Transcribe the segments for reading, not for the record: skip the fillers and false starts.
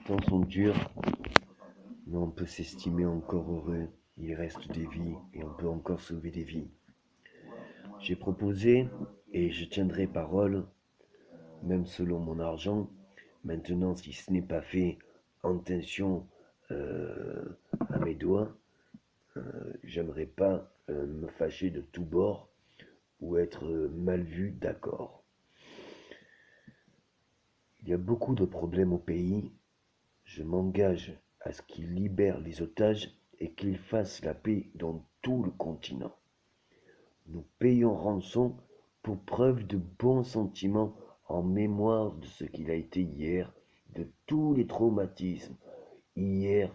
temps sont durs, mais on peut s'estimer encore heureux. Il reste des vies et on peut encore sauver des vies. J'ai proposé et je tiendrai parole, même selon mon argent. Maintenant, si ce n'est pas fait en tension à mes doigts, j'aimerais pas me fâcher de tous bords ou être mal vu, d'accord. Il y a beaucoup de problèmes au pays. Je m'engage à ce qu'il libère les otages et qu'il fasse la paix dans tout le continent. Nous payons rançon pour preuve de bons sentiments en mémoire de ce qu'il a été hier, de tous les traumatismes, hier,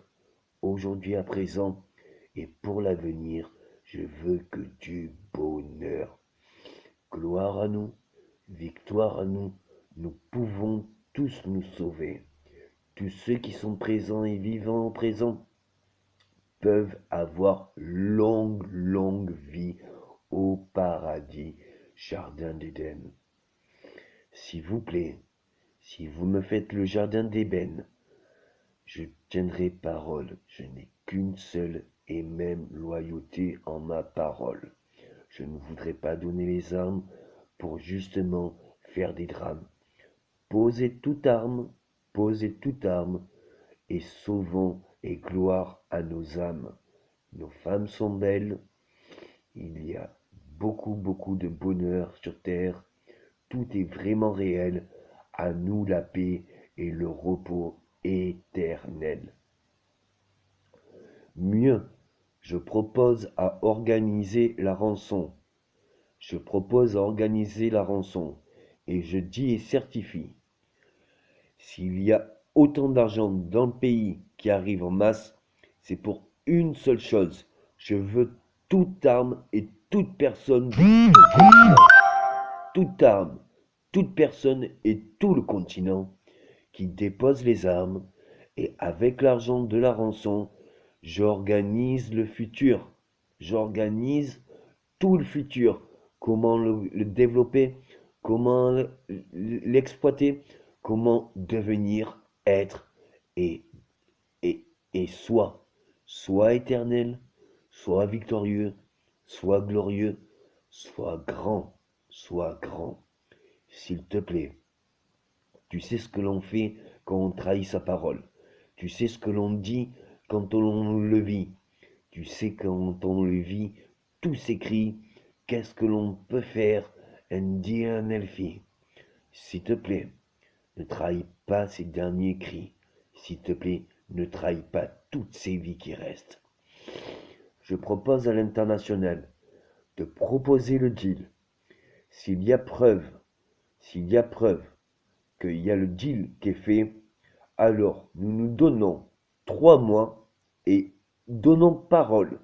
aujourd'hui à présent, et pour l'avenir, je veux que du bonheur. Gloire à nous, victoire à nous, nous pouvons tous nous sauver. Tous ceux qui sont présents et vivants au présent peuvent avoir longue vie au paradis, jardin d'Éden. S'il vous plaît, si vous me faites le jardin d'Ébène, je tiendrai parole. Je n'ai qu'une seule et même loyauté en ma parole. Je ne voudrais pas donner les armes pour justement faire des drames. Posez toute arme, et sauvons et gloire à nos âmes. Nos femmes sont belles, il y a beaucoup de bonheur sur terre, tout est vraiment réel, à nous la paix et le repos éternel. Mieux, je propose à organiser la rançon. Je propose à organiser la rançon, et je dis et certifie, s'il y a autant d'argent dans le pays qui arrive en masse, c'est pour une seule chose. Je veux toute arme et toute personne de tout continent. Toute arme, toute personne et tout le continent qui dépose les armes et avec l'argent de la rançon, j'organise le futur. J'organise tout le futur. Comment le développer, comment l'exploiter, comment devenir, être et, et soit éternel, soit victorieux, soit glorieux, soit grand, soit grand. S'il te plaît, tu sais ce que l'on fait quand on trahit sa parole. Tu sais ce que l'on dit quand on le vit. Tu sais quand on le vit, tout s'écrit. Qu'est-ce que l'on peut faire? Ndi un elfi. S'il te plaît, ne trahis pas ces derniers cris. S'il te plaît, ne trahis pas toutes ces vies qui restent. Je propose à l'international de proposer le deal. S'il y a preuve, s'il y a preuve qu'il y a le deal qui est fait, alors nous nous donnons 3 mois et donnons parole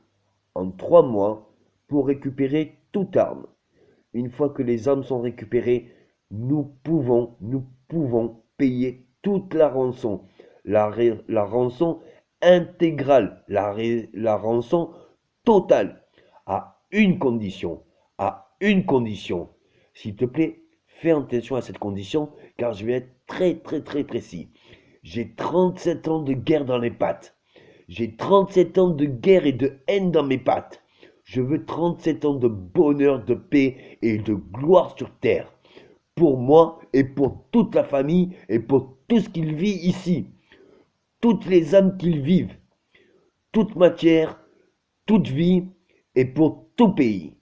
en 3 mois pour récupérer toute arme. Une fois que les armes sont récupérées, nous pouvons payer toute la rançon, la rançon intégrale, la rançon totale, à une condition. S'il te plaît, fais attention à cette condition, car je vais être très précis. J'ai 37 ans de guerre dans les pattes. J'ai 37 ans de guerre et de haine dans mes pattes. Je veux 37 ans de bonheur, de paix et de gloire sur terre. Pour moi et pour toute la famille et pour tout ce qu'il vit ici. Toutes les âmes qu'ils vivent. Toute matière, toute vie et pour tout pays.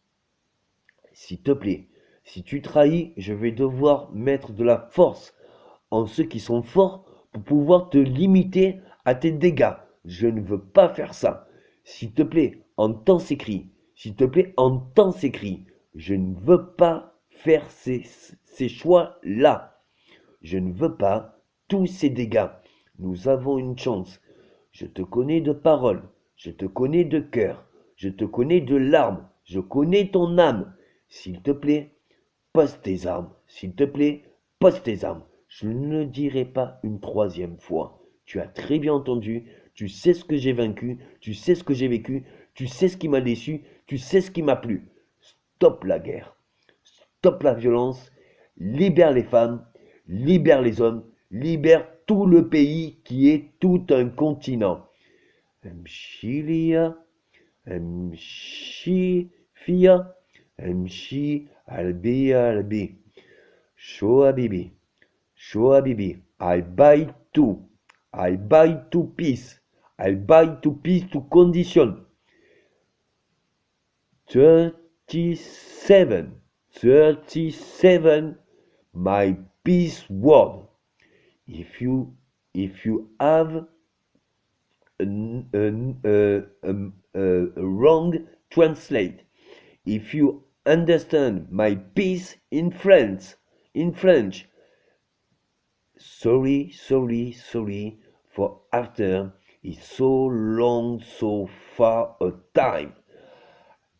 S'il te plaît, si tu trahis, je vais devoir mettre de la force en ceux qui sont forts pour pouvoir te limiter à tes dégâts. Je ne veux pas faire ça. S'il te plaît, entends ces cris. S'il te plaît, entends ces cris. Je ne veux pas faire ces choix-là. Je ne veux pas tous ces dégâts. Nous avons une chance. Je te connais de parole. Je te connais de cœur. Je te connais de larmes. Je connais ton âme. S'il te plaît, pose tes armes. S'il te plaît, pose tes armes. Je ne le dirai pas une troisième fois. Tu as très bien entendu. Tu sais ce que j'ai vaincu. Tu sais ce que j'ai vécu. Tu sais ce qui m'a déçu. Tu sais ce qui m'a plu. Stop la guerre. Stop la violence. Libère les femmes. Libère les hommes. Libère tout le pays qui est tout un continent. Mchilia, Mchifia, Mchi Albia Albi. Shoa Bibi, Shoa Bibi. I buy two. I buy two piece. I buy two piece to condition. 37. 37. My peace word. If you have a wrong translate, if you understand my peace in French, sorry, sorry, sorry for after it's so long, so far a time.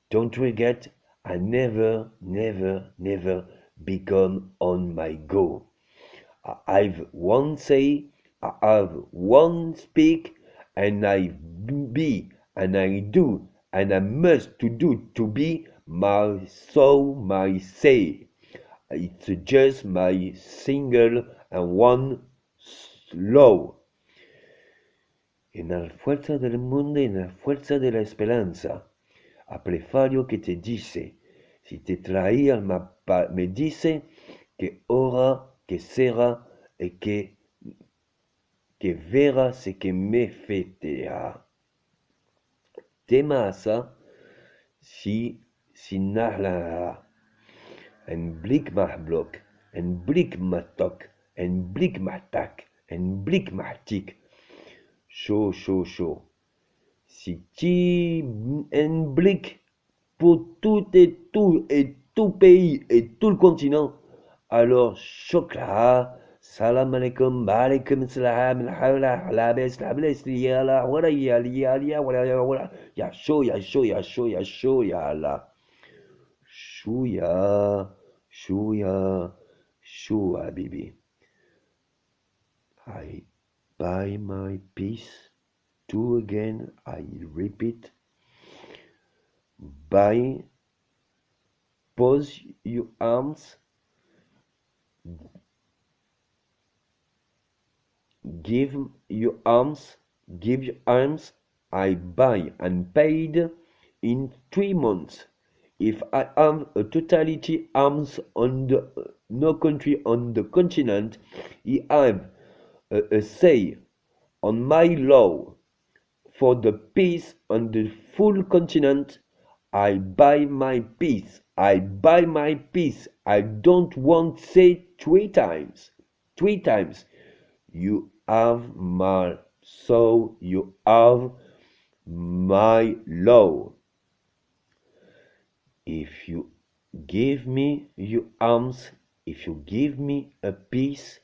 Don't forget, I never, never, never become on my go. I've one say, I have one speak, and I be, and I do, and I must to do to be my soul, my say. It's just my single and one law. En la fuerza del mundo y en la fuerza de la esperanza. A prefario que te dice, si te traía me dice que ora, que será y que verá ce que me fetea. Tema asa, si nahla, en blik blok, en blik tok, en blik tak, en blik tik. Chaud. Si tu en blik pour tout pays et tout le continent, alors chocolat, salam alaikum, alaikum salam, la bes, la voilà, voilà, ya chaud, ya la. Chouya, baby. I buy my peace. To again, I repeat, buy, pose your arms, give your arms, I buy and paid in 3 months. If I have a totality arms on the no country on the continent, I have a say on my law. For the peace on the full continent, I buy my peace. I buy my peace. I don't want to say 3 times. 3 times. You have my soul. You have my law. If you give me your arms, if you give me a peace,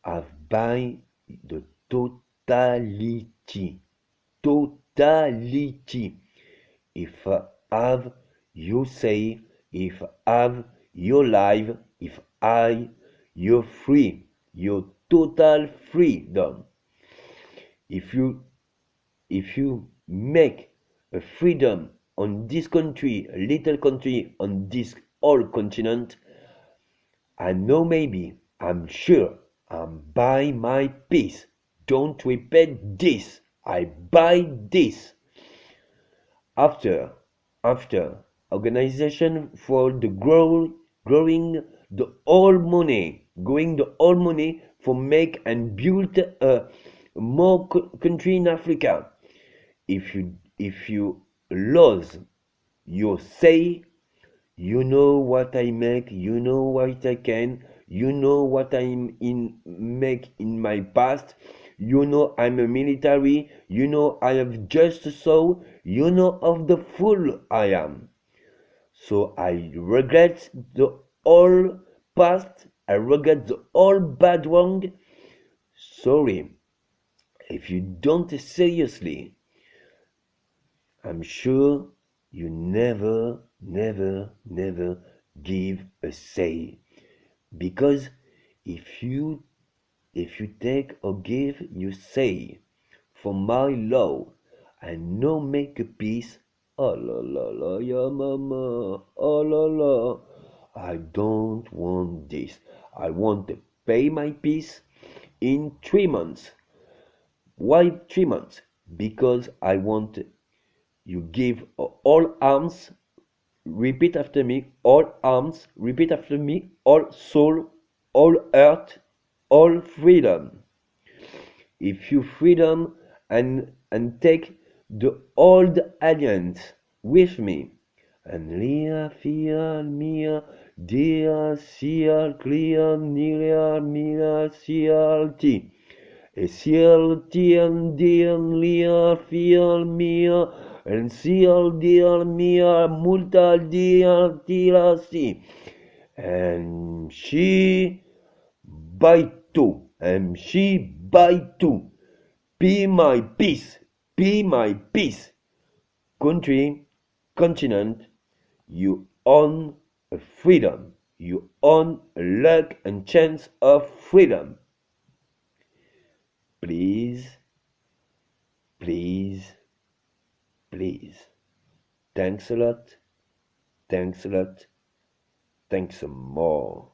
I buy the totality. Totality. If I have you say, if I have your life, if you're free, your total freedom. If you make a freedom on this country, a little country on this whole continent, I know maybe, I'm sure, I'm buy my peace. Don't repeat this. I buy this. After organization for the growing the all money, going the all money for make and build a more country in Africa. If you lose your say, you know what I make, you know what I can, you know what make in my past. You know I'm a military. You know I have just so. You know of the fool I am. So I regret the all past. I regret the all bad wrong. Sorry. If you don't seriously, I'm sure you never give a say. Because if you take or give, you say, for my law, and no make a peace, oh la la la, ya mama, oh la la, I don't want this. I want to pay my peace, in 3 months. Why 3 months? Because I want you give all arms, repeat after me, all arms, repeat after me, all soul, all earth, all freedom. If you freedom and take the old alliance with me, and Lia, Fia, Mia, Dia, Cia, Clia, Nilia, Mila, Cial, T. E Cial, Tian, Dian, Lia, Fial, Mia, and Cial, Dial, Mia, Multa, Dia, Tila, Si. And she by two, and she by two. Be my peace, be my peace. Country, continent, you own a freedom. You own a luck and chance of freedom. Please, please, please. Thanks a lot. Thanks a lot. Thanks some more.